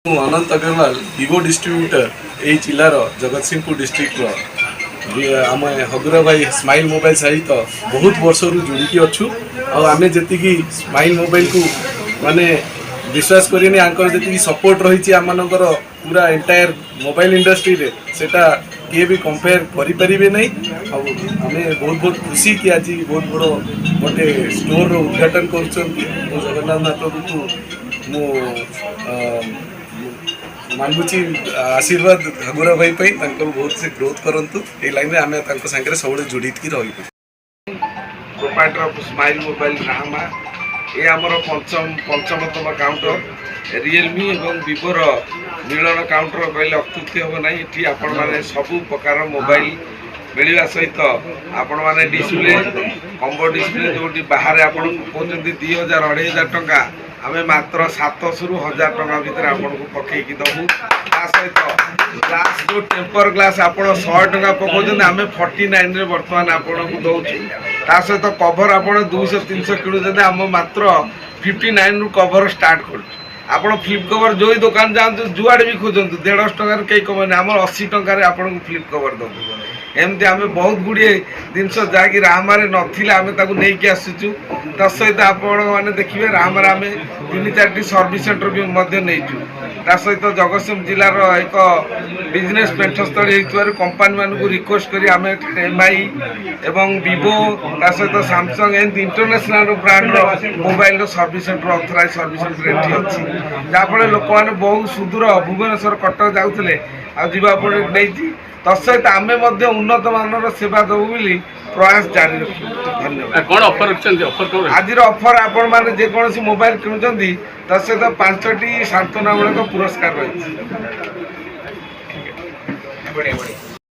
अनंत Agarwal Vivo distributor यही जिलार जगतसिंहपुर डिस्ट्रिक्टर आम हगुरा भाई स्माइल मोबाइल सहित बहुत वर्ष जोड़ी अच्छु आम जी स्माइल मोबाइल को माने विश्वास करें आंकर जी सपोर्ट रही आम पूरा एंटायर मोबाइल इंडस्ट्री रे सेटा किए भी कंपेयर करें नहीं आम बहुत बहुत खुशी कि आज बहुत बड़ गोटे स्टोर उद्घाटन कर जगन्नाथ को मांगुची आशीर्वाद हगुरा भाई बहुत से ग्रोथ करंतु ए लाइन में आम सांगे सब जोड़ी रही प्रोपाइटर ऑफ स्माइल मोबाइल राहमा ये आमर पंचमतम काउंटर रियलमी और विवोर मिलन काउंटर कहले अत्युक्ति हम ना ये आपण मैंने सबू प्रकार मोबाइल मिलवा सहित आपण मैंने डिस्प्ले कम्बो डिस्प्ले जो बाहर आप कहते 2000 2500 टंका आम मात्र 700 ରୁ 1000 टंका भितर आपको पकईकी दबू सहित ग्लास जो टेम्पर ग्लास आप 100 टंका पकाउछन आम 49 रे बर्तमान आपको दौचु सहित कभर आप 200 300 किणुचंते आम मात्र 59 ରୁ कभर स्टार्ट कर आप फ्लिप कवर जो दुकान जातु जुआड़े भी खोजतु 150 टंकार कई कमें आम 80 टंकार आपको फ्लिप कवर दबू एमती आम बहुत गुड़े जिनस जहाँकि राहमारे नाला आम नहीं आसुचु तसहित आपने देखिए राहमार आम 3-4टी सर्विस सेंटर भी नहीं सहित जगतसिंहपुर जिलार एक बिजनेस पेंठस्थली होती कंपानी मान को रिक्वेस्ट करी आम एमआई एवं विवो सहित Samsung and international brand mobile service centre authorise service centre ये अच्छी जहाँफल लोक मैंने बहुत सुदूर भुवनेश्वर कटक जाते आवापड़े नहीं तत्सहित आम उन्नत मानर सेवा देवु बोली प्रयास जारी रखी धन्यवाद आज ऑफर आपण मैंने जेकोसी मोबाइल किणुंट तत्सहित 5टी सांत्वनामूलक पुरस्कार रही।